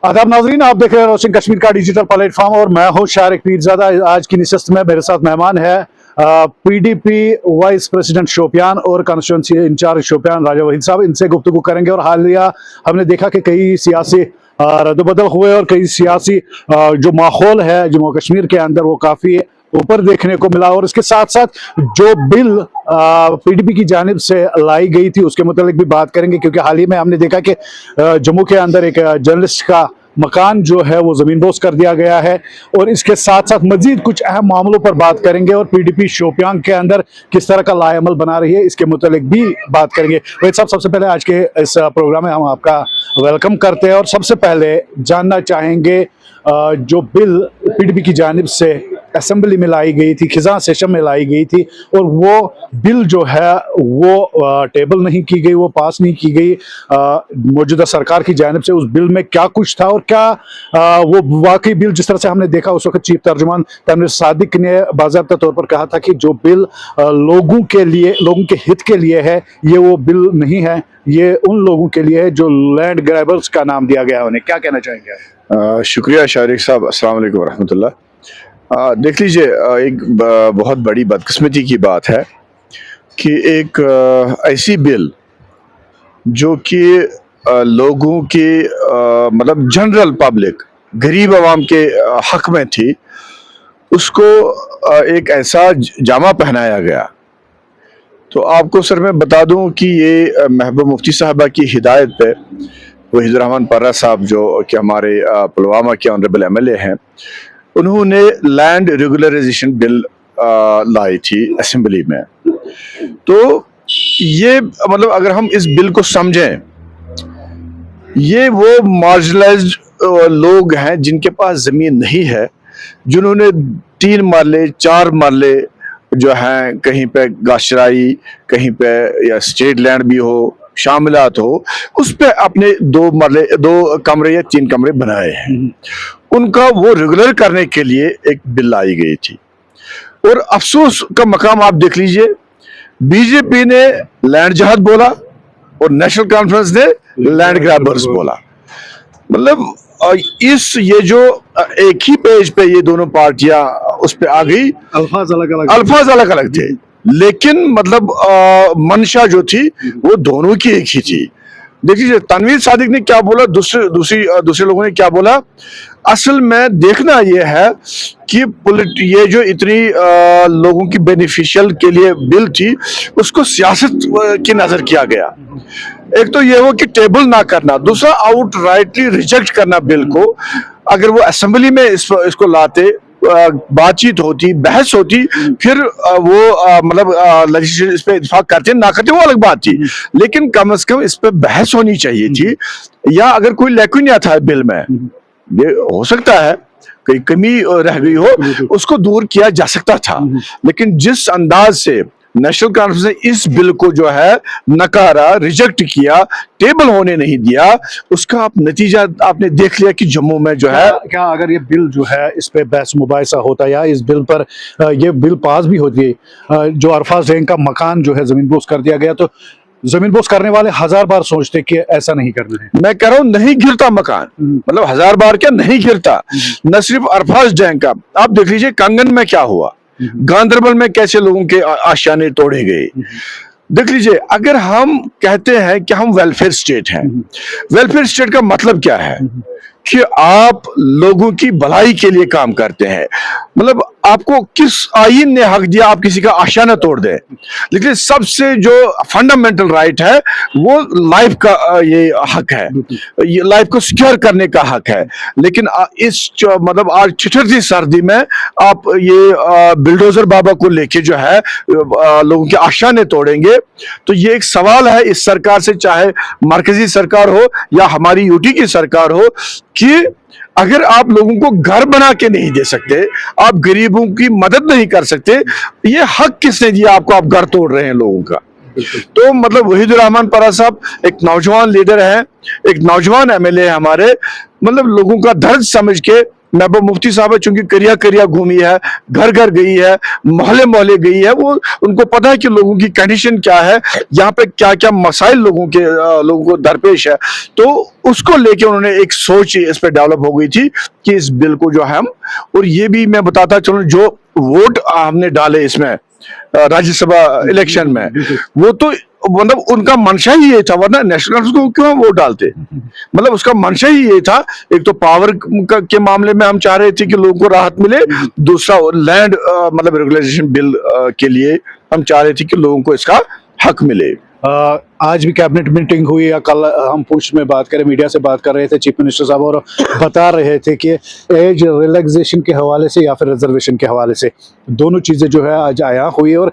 आदाब नाजरीन, आप देख रहे हैं रोशन कश्मीर का डिजिटल प्लेटफॉर्म और मैं हूं शारिक पीरजादा। आज की नशस्त में मेरे साथ मेहमान है पीडीपी वाइस प्रेसिडेंट शोपियान और कॉन्स्टिट्यूंसी इंचार्ज शोपियान राजा वहीद साहब। इनसे गुफ्तगू करेंगे और हालिया हमने देखा कि कई सियासी रद्दबदल हुए और कई सियासी जो माहौल है जम्मू कश्मीर के अंदर वो काफ़ी ऊपर देखने को मिला। और इसके साथ साथ जो बिल पीडीपी की जानिब से लाई गई थी उसके मुतालिक भी बात करेंगे, क्योंकि हाल ही में हमने देखा कि जम्मू के अंदर एक जर्नलिस्ट का मकान जो है वो ज़मीनदोज़ कर दिया गया है। और इसके साथ साथ मजीद कुछ अहम मामलों पर बात करेंगे और पीडीपी शोपियान के अंदर किस तरह का लाएमल बना रही है इसके मुतालिक भी बात करेंगे। वहीद साहब, सबसे पहले आज के इस प्रोग्राम में हम आपका वेलकम करते हैं और सबसे पहले जानना चाहेंगे जो बिल पीडीपी की जानिब से असेंबली में लाई गई थी, खिज़ां सेशन में लाई गई थी, और वो बिल जो है वो टेबल नहीं की गई, वो पास नहीं की गई मौजूदा सरकार की जानिब से। उस बिल में क्या कुछ था और क्या वो वाकई बिल जिस तरह से हमने देखा उस वक्त चीफ तर्जुमान तनवीर सादिक ने बाज़ाब्ता तौर पर कहा था कि जो बिल लोगों के लिए, लोगों के हित के लिए है, ये वो बिल नहीं है, ये उन लोगों के लिए है जो लैंड ग्रैबर्स का नाम दिया गया है उन्हें। क्या कहना चाहेंगे? शुक्रिया शारिक साहब, अस्सलाम वालेकुम रहमतुल्लाह। देख लीजिए, एक बहुत बड़ी बदकिस्मती की बात है कि एक ऐसी बिल जो कि लोगों की मतलब जनरल पब्लिक, गरीब आवाम के हक में थी, उसको एक ऐसा जामा पहनाया गया। तो आपको सर मैं बता दूं कि ये महबूब मुफ्ती साहबा की हिदायत पे वहीदुर रहमान पर्रा साहब जो कि हमारे पुलवामा के ऑनरेबल एमएलए हैं, उन्होंने लैंड रेगुलराइजेशन बिल लाई थी असेंबली में। तो ये मतलब अगर हम इस बिल को समझें, ये वो मार्जिनलाइज्ड लोग हैं जिनके पास ज़मीन नहीं है, जिन्होंने 3 मरले 4 मरले जो हैं, कहीं पे गाशराई, कहीं पे या स्टेट लैंड भी हो, शामिलात हो, उस पे अपने 2 मरले 2 कमरे या 3 कमरे बनाए हैं। उनका वो रेगुलर करने के लिए एक बिल लाई गई थी। और अफसोस का मकाम आप देख लीजिए, बीजेपी ने लैंड जहाद बोला और नेशनल कॉन्फ्रेंस ने लैंड ग्रैबर्स बोला। मतलब ये जो एक ही पेज पे ये दोनों पार्टियां उस पे आ गई, अल्फाज अलग अलग थे, लेकिन मतलब मंशा जो थी वो दोनों की एक ही थी। देखिए तनवीर सादिक ने क्या बोला, दूसरे लोगों ने क्या बोला। असल में देखना ये है कि ये जो इतनी लोगों की बेनिफिशियल के लिए बिल थी, उसको सियासत की नजर किया गया। एक तो ये हो कि टेबल ना करना, दूसरा आउटराइटली रिजेक्ट करना बिल को। अगर वो असेंबली में इसको लाते, बातचीत होती, बहस होती, फिर वो मतलब लेजिस्लेचर इस पे इत्तेफाक करते ना करते वो अलग बात थी, लेकिन कम से कम इस पे बहस होनी चाहिए थी। या अगर कोई लैकुनिया था बिल में, ये हो सकता है कोई कमी रह गई हो, उसको दूर किया जा सकता था। लेकिन जिस अंदाज से नेशनल कॉन्फ्रेंस ने इस बिल को जो है नकारा, रिजेक्ट किया, टेबल होने नहीं दिया, उसका आप नतीजा आपने देख लिया कि जम्मू में जो है क्या अगर ये बिल जो है इस पे बहस मुबाहिसा होता या इस बिल पर ये बिल पास भी होती, जो अरफाज रैंक का मकान जो है ज़मीनदोज़ कर दिया गया, तो ज़मीनदोज़ करने वाले 1000 बार सोचते कि ऐसा नहीं करना है। मैं कह रहा हूं नहीं गिरता मकान, मतलब 1000 बार क्या नहीं गिरता। न सिर्फ अरफाज रैंक का, आप देख लीजिए कंगन में क्या हुआ, गांधरबल में कैसे लोगों के आशियाने तोड़े गए। देख लीजिए, अगर हम कहते हैं कि हम वेलफेयर स्टेट हैं, वेलफेयर स्टेट का मतलब क्या है कि आप लोगों की भलाई के लिए काम करते हैं। मतलब आपको किस आईन ने हक दिया आप किसी का आशियाना तोड़ दें? लेकिन सबसे जो फंडामेंटल राइट है वो लाइफ का ये हक है, ये लाइफ को सिक्योर करने का हक है। लेकिन इस मतलब आज ठिठुरती सर्दी में आप ये बिल्डोजर बाबा को लेके जो है लोगों के आशियाने तोड़ेंगे, तो ये एक सवाल है इस सरकार से, चाहे मरकजी सरकार हो या हमारी यूटी की सरकार हो, कि अगर आप लोगों को घर बना के नहीं दे सकते, आप गरीबों की मदद नहीं कर सकते, ये हक किसने दिया आपको? आप घर तोड़ रहे हैं लोगों का। तो मतलब वहीदुर रहमान पर्रा साहब एक नौजवान लीडर हैं, एक नौजवान एमएलए है हमारे, मतलब लोगों का दर्द समझ के महबूब मुफ्ती साहब है, चूंकि करिया करिया घूमी है, घर घर गई है, मोहल्ले मोहल्ले गई है, वो उनको पता है कि लोगों की कंडीशन क्या है, यहाँ पे क्या क्या मसाइल लोगों को दरपेश है। तो उसको लेके उन्होंने एक सोच इस पे डेवलप हो गई थी कि इस बिल को जो हम, और ये भी मैं बताता चलूं, जो वोट हमने डाले इसमें राज्यसभा इलेक्शन में, वो तो मतलब उनका मंशा ही ये था, वरना नेशनल कांफ्रेंस को क्यों वोट डालते, मतलब उसका मंशा ही ये था। एक तो पावर के मामले में हम चाह रहे थे कि लोगों को राहत मिले, दूसरा लैंड मतलब रेगुलाइजेशन बिल के लिए हम चाह रहे थे कि लोगों को इसका हक मिले। आज भी कैबिनेट मीटिंग हुई, या कल हम पूछ में बात करें, मीडिया से बात कर रहे थे चीफ मिनिस्टर साहब, और बता रहे थे कि एज रिलैक्सेशन के हवाले से या फिर रिजर्वेशन के हवाले से दोनों चीज़ें जो है आज आया हुई, और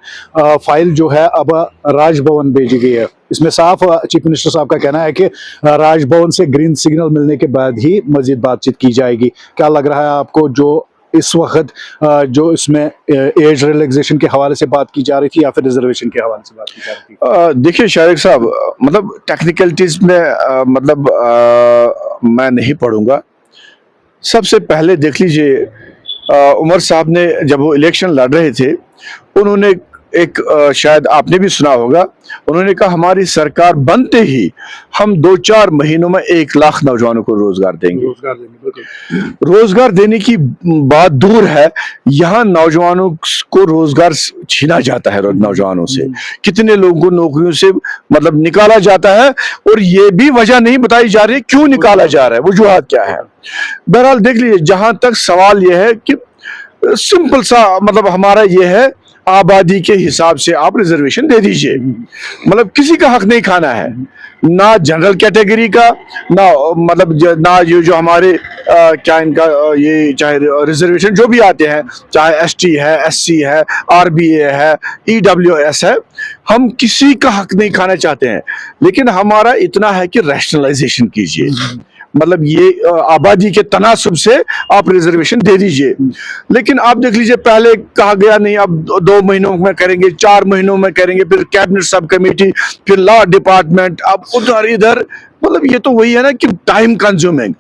फाइल जो है अब राजभवन भेजी गई है। इसमें साफ चीफ मिनिस्टर साहब का कहना है कि राजभवन से ग्रीन सिग्नल मिलने के बाद ही मजीद बातचीत की जाएगी। क्या लग रहा है आपको, जो इस वक्त जो इसमें एज रिलैक्सेशन के हवाले से बात की जा रही थी या फिर रिजर्वेशन के हवाले से बात की जा रही थी? देखिए शारिक साहब, मतलब टेक्निकलिटीज में मतलब मैं नहीं पढ़ूंगा। सबसे पहले देख लीजिए, उमर साहब ने जब वो इलेक्शन लड़ रहे थे, उन्होंने एक शायद आपने भी सुना होगा, उन्होंने कहा हमारी सरकार बनते ही हम 2-4 महीनों में 1 लाख नौजवानों को रोजगार देंगे। रोजगार देने की बात दूर है, यहाँ नौजवानों को रोजगार छीना जाता है। नौजवानों से कितने लोगों को नौकरियों से मतलब निकाला जाता है, और ये भी वजह नहीं बताई जा रही क्यों निकाला जा रहा है, वजूहात क्या है। बहरहाल देख लीजिए, जहां तक सवाल यह है कि सिंपल सा मतलब हमारा ये है, आबादी के हिसाब से आप रिजर्वेशन दे दीजिए, मतलब किसी का हक नहीं खाना है, ना जनरल कैटेगरी का, ना मतलब ना ये जो हमारे क्या इनका ये चाहे रिजर्वेशन जो भी आते हैं, चाहे एसटी है, एससी है, आरबीए है, ईडब्ल्यूएस है, हम किसी का हक नहीं खाना चाहते हैं। लेकिन हमारा इतना है कि रैशनलाइजेशन कीजिए, मतलब ये आबादी के तनासुब से आप रिजर्वेशन दे दीजिए। लेकिन आप देख लीजिए, पहले कहा गया नहीं, अब 2 महीनों में करेंगे, 4 महीनों में करेंगे, फिर कैबिनेट सब कमेटी, फिर लॉ डिपार्टमेंट, अब उधर इधर, मतलब ये तो वही है ना कि टाइम कंज्यूमिंग,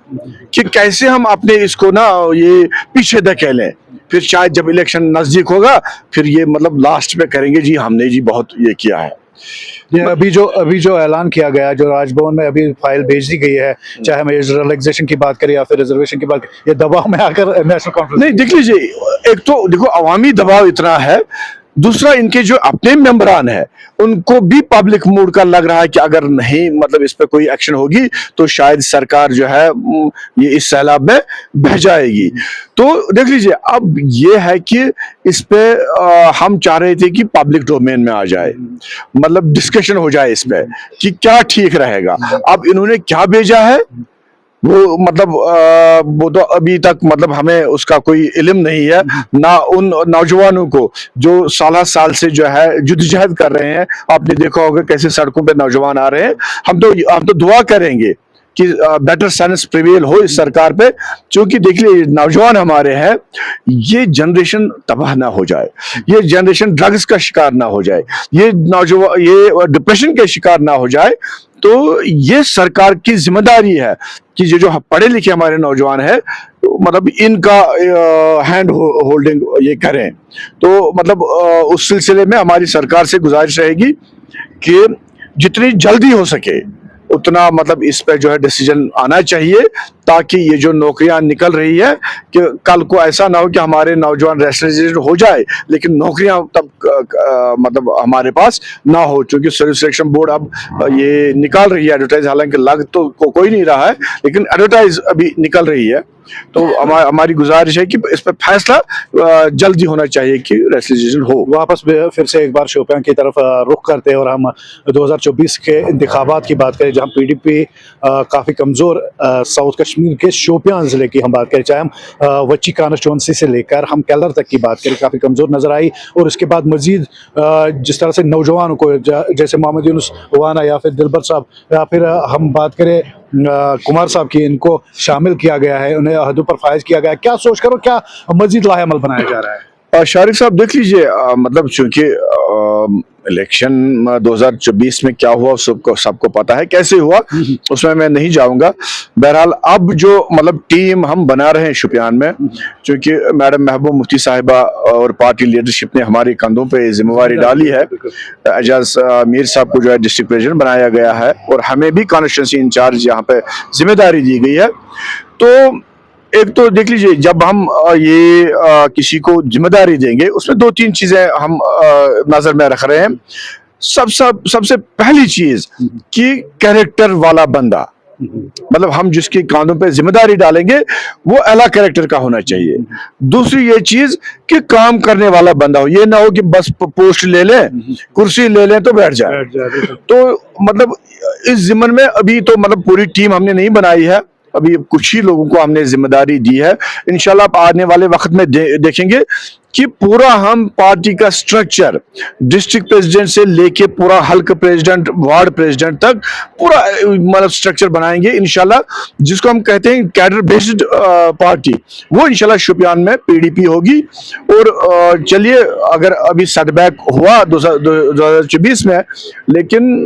कि कैसे हम अपने इसको ना ये पीछे धकेलें। फिर शायद जब इलेक्शन नजदीक होगा, फिर ये मतलब लास्ट में करेंगे जी हमने जी बहुत ये किया है। अभी जो ऐलान किया गया, जो राजभवन में अभी फाइल भेज दी गई है, चाहे हम एज रिलैक्सेशन की बात करें या फिर रिजर्वेशन की बात करें, ये दबाव में आकर नेशनल कॉन्फ्रेंस नहीं, देख लीजिए, एक तो देखो अवामी दबाव इतना है, दूसरा इनके जो अपने मेंबरान है उनको भी पब्लिक मूड का लग रहा है कि अगर नहीं मतलब इस पे कोई एक्शन होगी तो शायद सरकार जो है ये इस सैलाब में बह जाएगी। तो देख लीजिए, अब ये है कि इस पे हम चाह रहे थे कि पब्लिक डोमेन में आ जाए, मतलब डिस्कशन हो जाए इस पे कि क्या ठीक रहेगा। अब इन्होंने क्या भेजा है वो मतलब वो तो अभी तक मतलब हमें उसका कोई इल्म नहीं है, ना उन नौजवानों को जो साल से जो है जद्दोजहद कर रहे हैं। आपने देखा होगा कैसे सड़कों पे नौजवान आ रहे हैं। हम तो दुआ करेंगे कि बेटर सेंस प्रिवेल हो इस सरकार पे, क्योंकि देख लीजिए नौजवान हमारे हैं, ये जनरेशन तबाह ना हो जाए, ये जनरेशन ड्रग्स का शिकार ना हो जाए, ये नौजवान ये डिप्रेशन के शिकार ना हो जाए। तो ये सरकार की जिम्मेदारी है कि जो पढ़े लिखे हमारे नौजवान हैं मतलब इनका हैंड होल्डिंग ये करें। तो मतलब उस सिलसिले में हमारी सरकार से गुजारिश रहेगी कि जितनी जल्दी हो सके उतना मतलब इस पे जो है डिसीजन आना चाहिए, ताकि ये जो नौकरियां निकल रही है कि कल को ऐसा ना हो कि हमारे नौजवान रेशनलाइजेशन हो जाए लेकिन नौकरियां तब मतलब हमारे पास ना हो। क्योंकि सर्विस सिलेक्शन बोर्ड अब ये निकाल रही है एडवर्टाइज, हालांकि लग तो कोई नहीं रहा है लेकिन एडवर्टाइज अभी निकल रही है। तो हमारी गुजारिश है कि इस पर फैसला जल्दी होना चाहिए कि रेशनलाइजेशन हो। वापस फिर से एक बार शोपियां की तरफ रुख करते हैं और हम 2024 के इंतखाबात की बात करें, जहां पीडीपी काफ़ी कमज़ोर साउथ कश्मीर के शोपियां ज़िले की हम बात करें, चाहे हम वच्ची कॉन्स्टिट्यूंसी से लेकर हम कैलर तक की बात करें, काफ़ी कमज़ोर नज़र आई। और उसके बाद मज़ीद जिस तरह से नौजवानों को जैसे मोहम्मद यूनुस वाना या फिर दिलबर साहब या फिर हम बात करें कुमार साहब की, इनको शामिल किया गया है, उन्हें अहदों पर फायज किया गया है। क्या सोच करो क्या मजीद लाहेअमल बनाया जा रहा है? शारिक साहब देख लीजिए, मतलब चूंकि इलेक्शन 2024 में क्या हुआ सबको पता है कैसे हुआ, उसमें मैं नहीं जाऊंगा। बहरहाल अब जो मतलब टीम हम बना रहे हैं शुपियान में, क्योंकि मैडम महबूब मुफ्ती साहिबा और पार्टी लीडरशिप ने हमारे कंधों पे जिम्मेवारी डाली है। एजाज मीर साहब को जो है डिस्ट्रिक्ट प्रेसिडेंट बनाया गया है और हमें भी कॉन्स्टिट्यूंसी इंचार्ज यहाँ पे जिम्मेदारी दी गई है। तो एक तो देख लीजिए, जब हम ये किसी को जिम्मेदारी देंगे उसमें 2-3 चीजें हम नजर में रख रहे हैं। सबसे पहली चीज कि कैरेक्टर वाला बंदा, मतलब हम जिसके कांधों पे जिम्मेदारी डालेंगे वो अला कैरेक्टर का होना चाहिए। दूसरी ये चीज कि काम करने वाला बंदा हो, ये ना हो कि बस पोस्ट ले लें, कुर्सी ले लें तो बैठ जाए। तो मतलब इस जिम्मन में अभी तो मतलब पूरी टीम हमने नहीं बनाई है, अभी कुछ ही लोगों को हमने जिम्मेदारी दी है। इंशाल्लाह आप आने वाले वक्त में देखेंगे कि पूरा हम पार्टी का स्ट्रक्चर डिस्ट्रिक्ट प्रेसिडेंट से लेके पूरा हल्का प्रेसिडेंट, वार्ड प्रेसिडेंट तक पूरा मतलब स्ट्रक्चर बनाएंगे इंशाल्लाह, जिसको हम कहते हैं कैडर बेस्ड पार्टी। वो इंशाल्लाह शुपियान में पीडीपी होगी। और चलिए, अगर अभी सेटबैक हुआ 2024 में, लेकिन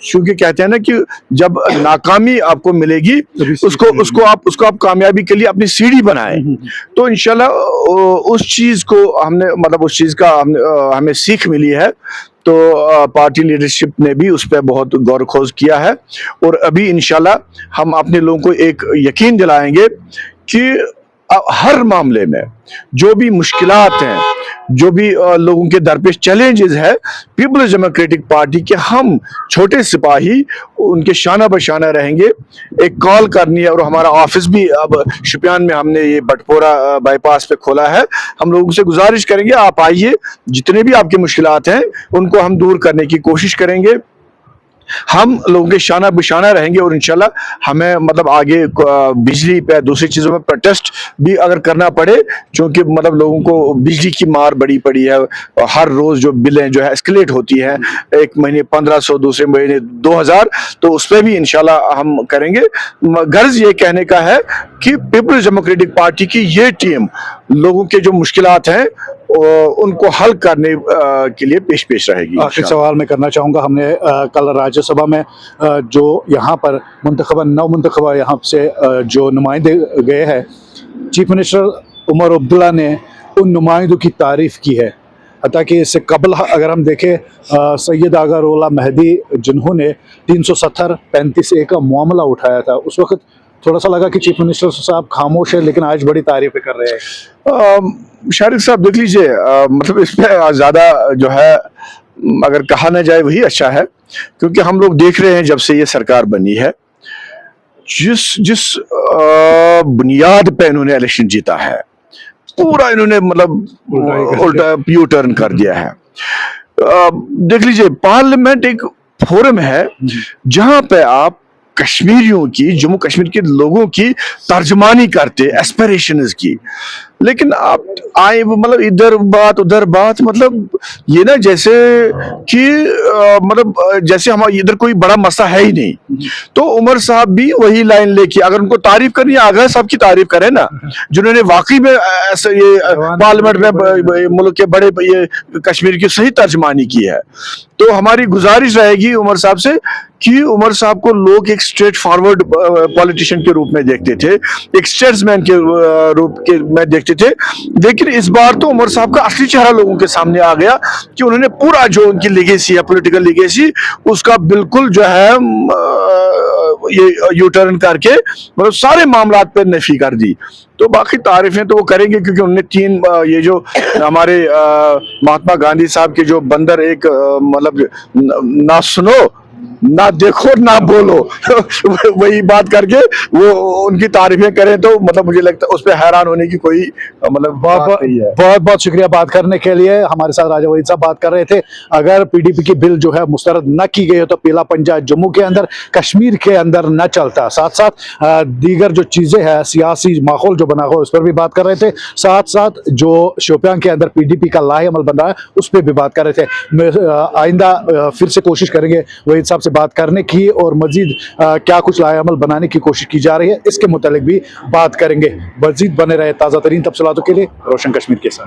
चूंकि कहते हैं ना कि जब नाकामी आपको मिलेगी उसको आप कामयाबी के लिए अपनी सीढ़ी बनाएं। तो इंशाल्लाह उस चीज को हमने मतलब उस चीज का हमें सीख मिली है। तो पार्टी लीडरशिप ने भी उस पर बहुत गौर खोज किया है और अभी इंशाल्लाह हम अपने लोगों को एक यकीन दिलाएंगे कि हर मामले में जो भी मुश्किलात हैं, जो भी लोगों के दरपेश चैलेंजेस है, पीपल्स डेमोक्रेटिक पार्टी के हम छोटे सिपाही उनके शाना बशाना रहेंगे। एक कॉल करनी है और हमारा ऑफिस भी अब शुपियान में हमने ये बटपोरा बाईपास पे खोला है। हम लोगों से गुजारिश करेंगे आप आइए, जितने भी आपकी मुश्किलात हैं उनको हम दूर करने की कोशिश करेंगे। हम लोगों के शाना बिशाना रहेंगे और इंशाल्लाह हमें मतलब आगे बिजली पे दूसरी चीज़ों में प्रोटेस्ट भी अगर करना पड़े, क्योंकि मतलब लोगों को बिजली की मार बड़ी पड़ी है। हर रोज़ जो बिलें जो है एस्केलेट होती हैं, एक महीने 1500, दूसरे महीने 2000, तो उस पर भी इंशाल्लाह हम करेंगे। गर्ज ये कहने का है कि पीपल्स डेमोक्रेटिक पार्टी की ये टीम लोगों के जो मुश्किलात हैं उनको हल करने के लिए पेश रहेगी। आखिरी सवाल मैं करना चाहूँगा, हमने कल राज्यसभा में जो यहाँ पर नौ मुंतखबा यहाँ से जो नुमाइंदे गए हैं, चीफ मिनिस्टर उमर अब्दुल्ला ने उन नुमाइंदों की तारीफ की है। हालांकि इससे कबल अगर हम देखें सैयद आगरउल्लाह महदी जिन्होंने 370-35A का मामला उठाया था, उस वक्त थोड़ा सा लगा कि चीफ मिनिस्टर साहब खामोश है, लेकिन आज बड़ी तारीफें कर रहे हैं। शारिक साहब देख लीजिए, मतलब इस पे ज़्यादा जो है अगर कहा ना जाए वही अच्छा है, क्योंकि हम लोग देख रहे हैं जब से ये सरकार बनी है जिस बुनियाद पे इन्होंने इलेक्शन जीता है, पूरा इन्होंने मतलब उल्टा यू टर्न कर दिया है। देख लीजिए, पार्लियामेंट एक फोरम है जहां पे आप कश्मीरियों की, जम्मू कश्मीर के लोगों की तर्जमानी करते, एस्पिरेशंस की, लेकिन आप आए मतलब इधर बात उधर बात, मतलब ये ना जैसे कि मतलब जैसे हमारा इधर कोई बड़ा मसला है ही नहीं। तो उमर साहब भी वही लाइन लेके, अगर उनको तारीफ करनी है आगरा साहब की तारीफ करें ना, जिन्होंने वाकई में ऐसे ये पार्लियामेंट में मुल्क के बड़े ये कश्मीर की सही तर्जमानी की है। तो हमारी गुजारिश रहेगी उमर साहब से कि उमर साहब को लोग एक स्ट्रेट फॉरवर्ड पॉलिटिशियन के रूप में देखते थे, एक स्टेट्समैन के रूप के में देखते थे, लेकिन इस बार तो उमर साहब का असली चेहरा लोगों के सामने आ गया कि उन्होंने पूरा जो उनकी लेगेसी है, पॉलिटिकल लेगेसी, उसका बिल्कुल जो है ये यू टर्न करके मतलब सारे मामलात पर नफी कर दी। तो बाकी तारीफें तो वो करेंगे, क्योंकि उन्होंने 3 ये जो हमारे महात्मा गांधी साहब के जो बंदर एक मतलब ना सुनो ना देखो ना बोलो वही बात करके वो उनकी तारीफें करें, तो मतलब मुझे लगता है उस पर हैरान होने की कोई मतलब बहुत शुक्रिया बात करने के लिए। हमारे साथ राजा वहीद साहब बात कर रहे थे। अगर पीडीपी की बिल जो है मुस्तरद न की गई हो तो पीला पंजा जम्मू के अंदर, कश्मीर के अंदर न चलता। साथ साथ दीगर जो चीजें हैं, सियासी माहौल जो बना हुआ उस पर भी बात कर रहे थे। साथ साथ जो शोपियान के अंदर पीडीपी का लाहेअमल बन रहा है उस पर भी बात कर रहे थे। आइंदा फिर से कोशिश करेंगे वहीद साहब से बात करने की और मजीद क्या कुछ लाहेअमल बनाने की कोशिश की जा रही है इसके मुतालिक भी बात करेंगे। मजीद बने रहे ताज़ा तरीन तफसीलातों के लिए रोशन कश्मीर के साथ।